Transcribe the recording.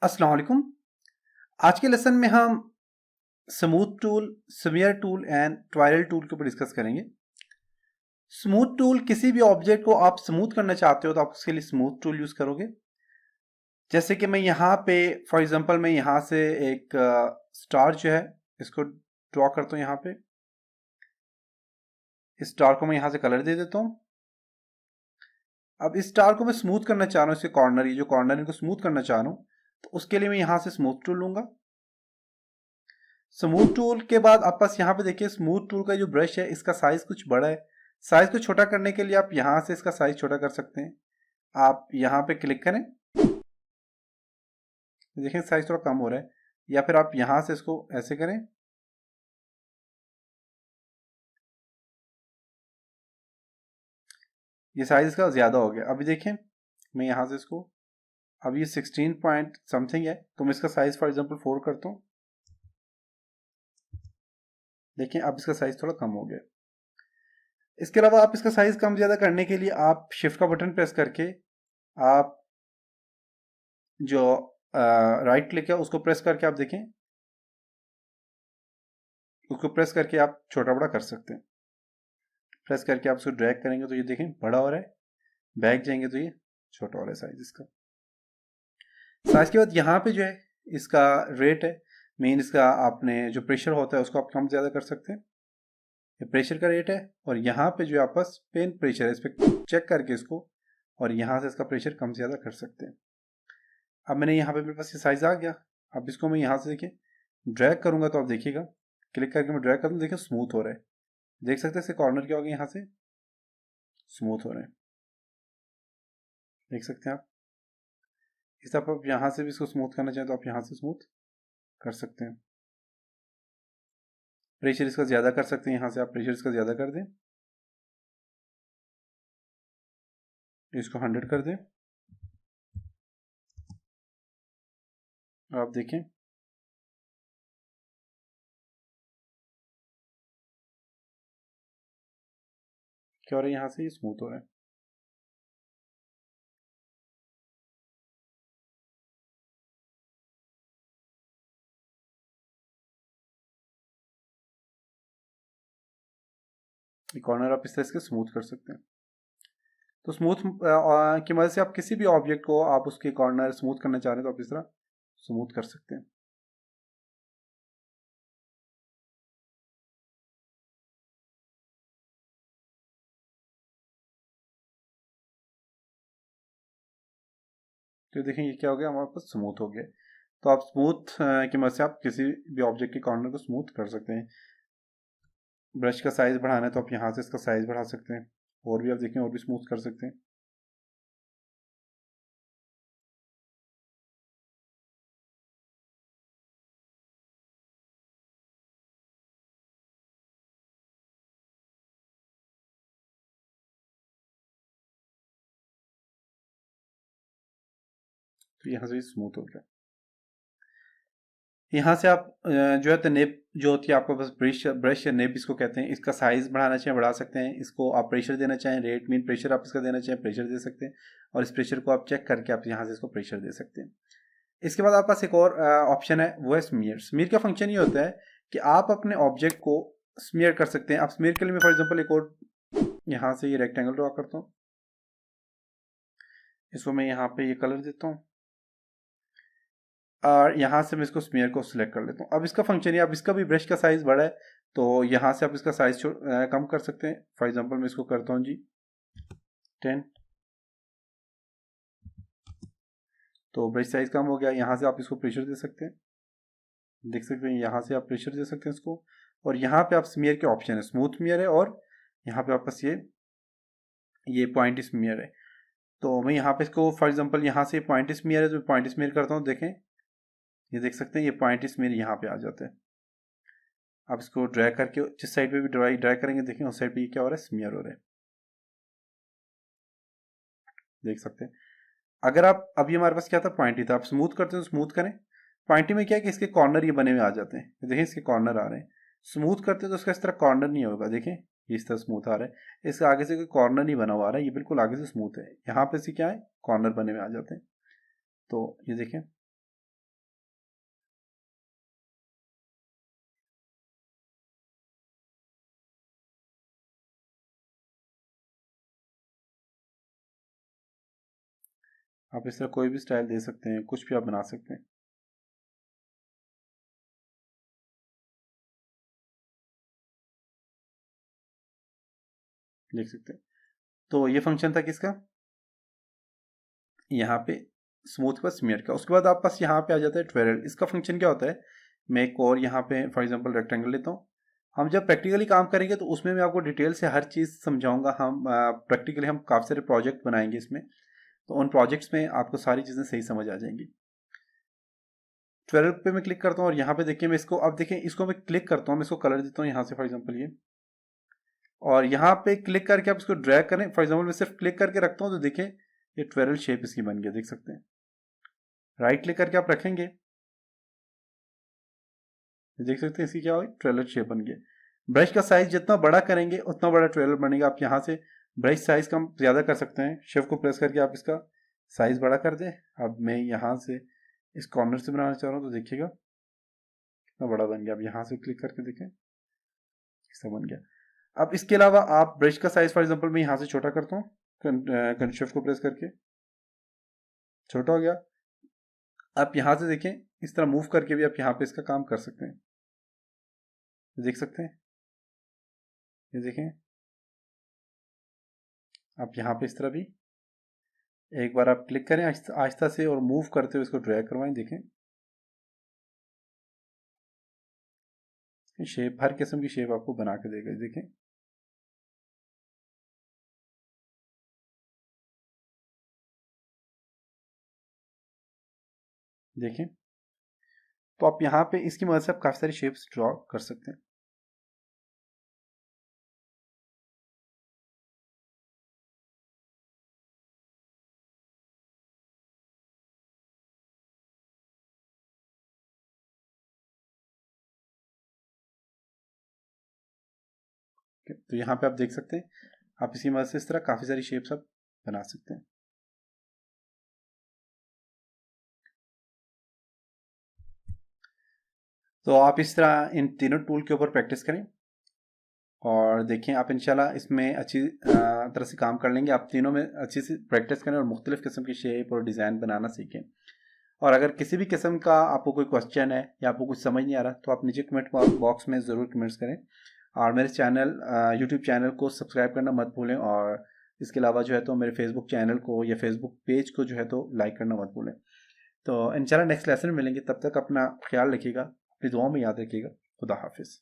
अस्सलाम वालेकुम। आज के लेसन में हम smooth tool, smear tool and twirl tool के ऊपर डिस्कस करेंगे। स्मूथ टूल, किसी भी ऑब्जेक्ट को आप स्मूथ करना चाहते हो तो आप उसके लिए स्मूथ टूल यूज करोगे। जैसे कि मैं यहाँ पे फॉर एग्जांपल मैं यहाँ से एक स्टार जो है इसको ड्रॉ करता हूँ। यहाँ पे इस स्टार को मैं यहाँ से कलर दे देता हूँ। अब इस स्टार को मैं स्मूथ करना चाह रहा हूँ, इसके कॉर्नर, ये जो कॉर्नर इनको स्मूथ करना चाह रहा हूँ, तो उसके लिए मैं यहाँ से स्मूथ टूल लूंगा। स्मूथ टूल के बाद आप पास यहाँ पे देखिए, स्मूथ टूल का जो ब्रश है इसका साइज कुछ बड़ा है। साइज को छोटा करने के लिए आप यहाँ से इसका साइज छोटा कर सकते हैं। आप यहाँ पे क्लिक करें, देखें साइज थोड़ा कम हो रहा है। या फिर आप यहाँ से इसको ऐसे करें, ये साइज इसका ज्यादा हो गया। अभी देखें मैं यहाँ से इसको, अब ये 16 पॉइंट समथिंग है, तो मैं इसका साइज फॉर एग्जांपल 4 करता हूँ। देखें अब इसका साइज थोड़ा कम हो गया। इसके अलावा आप इसका साइज कम ज्यादा करने के लिए आप शिफ्ट का बटन प्रेस करके आप जो राइट क्लिक है उसको प्रेस करके आप देखें, उसको प्रेस करके आप छोटा बड़ा कर सकते हैं। प्रेस करके आप उसको ड्रैग करेंगे तो ये देखें बड़ा हो रहा है, बैक जाएंगे तो ये छोटा हो रहा है साइज इसका। साइज के बाद यहाँ पे जो है इसका रेट है, मेन इसका आपने जो प्रेशर होता है उसको आप कम ज़्यादा कर सकते हैं। ये प्रेशर का रेट है, और यहाँ पे जो आपस पेन प्रेशर है इस पर चेक करके इसको, और यहाँ से इसका प्रेशर कम ज़्यादा कर सकते हैं। अब मैंने यहाँ पे मेरे पास ये साइज आ गया। अब इसको मैं यहाँ से देखिए ड्रैग करूँगा तो आप देखिएगा, क्लिक करके मैं ड्रैग करूँ, देखिए स्मूथ हो रहा है। देख सकते हैं इसके कॉर्नर क्या हो गए, यहाँ से स्मूथ हो रहे हैं, देख सकते हैं आप। इस तरह आप यहाँ से भी इसको स्मूथ करना चाहें तो आप यहाँ से स्मूथ कर सकते हैं। प्रेशर इसका ज़्यादा कर सकते हैं, यहाँ से आप प्रेशर इसका ज़्यादा कर दें, इसको 100 कर दें। आप देखें क्या हो रहा है, यहाँ से ये स्मूथ हो रहा है। ये कॉर्नर आप इस तरह से स्मूथ कर सकते हैं। तो स्मूथ की मदद से आप किसी भी ऑब्जेक्ट को आप उसके कॉर्नर स्मूथ करना चाह रहे हैं तो आप इस तरह स्मूथ कर सकते हैं। तो देखें ये क्या हो गया, हमारे पास स्मूथ हो गया। तो आप स्मूथ की मदद से आप किसी भी ऑब्जेक्ट के कॉर्नर को स्मूथ कर सकते हैं। ब्रश का साइज बढ़ाना है तो आप यहाँ से इसका साइज बढ़ा सकते हैं, और भी आप देखें और भी स्मूथ कर सकते हैं। तो यहाँ से स्मूथ हो गया। यहाँ से आप जो है तो नेप जो होती है आपके पास, ब्रश ब्रश या नेप इसको कहते हैं, इसका साइज बढ़ाना चाहें बढ़ा सकते हैं। इसको आप प्रेशर देना चाहें, रेट मीन प्रेशर आप इसका देना चाहें प्रेशर दे सकते हैं, और इस प्रेशर को आप चेक करके आप यहाँ से इसको प्रेशर दे सकते हैं। इसके बाद आपके पास एक और ऑप्शन है, वो है स्मीयर। स्मीयर का फंक्शन ये होता है कि आप अपने ऑब्जेक्ट को स्मीयर कर सकते हैं। आप स्मीयर के लिए मैं फॉर एग्जाम्पल एक और यहाँ से ये रेक्टेंगल ड्रॉ करता हूँ, इसको मैं यहाँ पे ये कलर देता हूँ, और यहाँ से मैं इसको स्मीयर को सिलेक्ट कर लेता हूँ। अब इसका फंक्शन है, अब इसका भी ब्रश का साइज बड़ा है तो यहाँ से आप इसका साइज कम कर सकते हैं। फॉर एग्जांपल मैं इसको करता हूँ जी 10, तो ब्रश साइज कम हो गया। यहाँ से आप इसको प्रेशर दे सकते हैं, देख सकते हैं यहाँ से आप प्रेशर दे सकते हैं इसको। और यहाँ पे आप स्मीयर के ऑप्शन है, स्मूथ स्मीयर है, और यहाँ पे आपस ये पॉइंट स्मीयर है। तो मैं यहाँ पे इसको फॉर एग्जांपल यहाँ से पॉइंट स्मीयर है तो पॉइंट स्मीयर करता हूँ। देखें ये देख सकते हैं ये पॉइंट स्मीयर यहाँ पे आ जाता है। आप इसको ड्रैग करके जिस साइड पे भी ड्रैग करेंगे देखें उस साइड पे ये क्या हो रहा है, स्मीयर हो रहा है, देख सकते हैं। अगर आप अभी हमारे पास क्या था, पॉइंटी था, आप स्मूथ करते हैं तो स्मूथ करें। पॉइंटी में क्या है कि इसके कॉर्नर ये बने हुए आ जाते हैं, देखें इसके कॉर्नर आ रहे हैं। स्मूथ करते तो इसका इस तरह कॉर्नर नहीं होगा, देखें ये इस तरह स्मूथ आ रहा है। इसका आगे से कोई कॉर्नर नहीं बना हुआ आ रहा है, ये बिल्कुल आगे से स्मूथ है। यहाँ पे से क्या है, कॉर्नर बने हुए आ जाते हैं। तो ये देखें आप इस तरह कोई भी स्टाइल दे सकते हैं, कुछ भी आप बना सकते हैं। देख सकते हैं। तो ये फंक्शन था किसका, यहाँ पे स्मूथ के बाद स्मीयर का। उसके बाद आप पास यहाँ पे आ जाता है ट्वेरल। इसका फंक्शन क्या होता है, मैं एक और यहाँ पे फॉर एग्जांपल रेक्टेंगल लेता हूँ। हम जब प्रैक्टिकली काम करेंगे तो उसमें मैं आपको डिटेल से हर चीज़ समझाऊंगा। हम प्रैक्टिकली हम काफ़ी सारे प्रोजेक्ट बनाएंगे इसमें, तो उन प्रोजेक्ट्स में आपको सारी चीज़ें सही समझ आ जाएंगी। 12 पे मैं क्लिक करता हूँ और यहाँ पे देखिए मैं इसको, अब देखें इसको मैं क्लिक करता हूँ, मैं इसको कलर देता हूँ यहाँ से फॉर एग्जांपल ये, और यहाँ पे क्लिक करके आप इसको ड्रैग करें। फॉर एग्जांपल मैं सिर्फ क्लिक करके रखता हूँ तो देखें ये 12 शेप इसकी बन गया, देख सकते हैं। राइट क्लिक करके आप रखेंगे, देख सकते हैं इसकी क्या हुई, 12 शेप बन गया। ब्रश का साइज जितना बड़ा करेंगे उतना बड़ा 12 बनेगा। आप यहाँ से ब्रश साइज कम ज़्यादा कर सकते हैं, शिफ्ट को प्रेस करके आप इसका साइज बड़ा कर दें। अब मैं यहाँ से इस कॉर्नर से बनाना चाह रहा हूँ तो देखिएगा कितना बड़ा बन गया। अब यहाँ से क्लिक करके देखें ऐसा बन गया। अब इसके अलावा आप ब्रश का साइज फॉर एग्जांपल मैं यहाँ से छोटा करता हूँ, शिफ्ट को प्रेस करके छोटा हो गया। आप यहाँ से देखें इस तरह मूव करके भी आप यहाँ पे इसका काम कर सकते हैं, देख सकते हैं। ये देखें आप यहाँ पे इस तरह भी एक बार आप क्लिक करें आहिस्ता से और मूव करते हुए इसको ड्रैग करवाएं। देखें शेप, हर किस्म की शेप आपको बना के देगा। देखें देखें तो आप यहाँ पे इसकी मदद से आप काफ़ी सारी शेप्स ड्रॉ कर सकते हैं। तो यहाँ पे आप देख सकते हैं, आप इसी मदद से इस तरह काफ़ी सारी शेप्स आप बना सकते हैं। तो आप इस तरह इन तीनों टूल के ऊपर प्रैक्टिस करें और देखें आप इंशाल्लाह इसमें अच्छी तरह से काम कर लेंगे। आप तीनों में अच्छी से प्रैक्टिस करें और मुख्तलिफ़ किस्म की शेप और डिज़ाइन बनाना सीखें। और अगर किसी भी किस्म का आपको कोई क्वेश्चन है या आपको कुछ समझ नहीं आ रहा तो आप नीचे कमेंट बॉक्स में ज़रूर कमेंट्स करें। और मेरे चैनल यूट्यूब चैनल को सब्सक्राइब करना मत भूलें, और इसके अलावा जो है तो मेरे फेसबुक चैनल को या फेसबुक पेज को जो है तो लाइक करना मत भूलें। तो इंशाल्लाह नेक्स्ट लेसन में मिलेंगे, तब तक अपना ख्याल रखिएगा, अपनी दुआओं में याद रखिएगा। खुदा हाफिज़।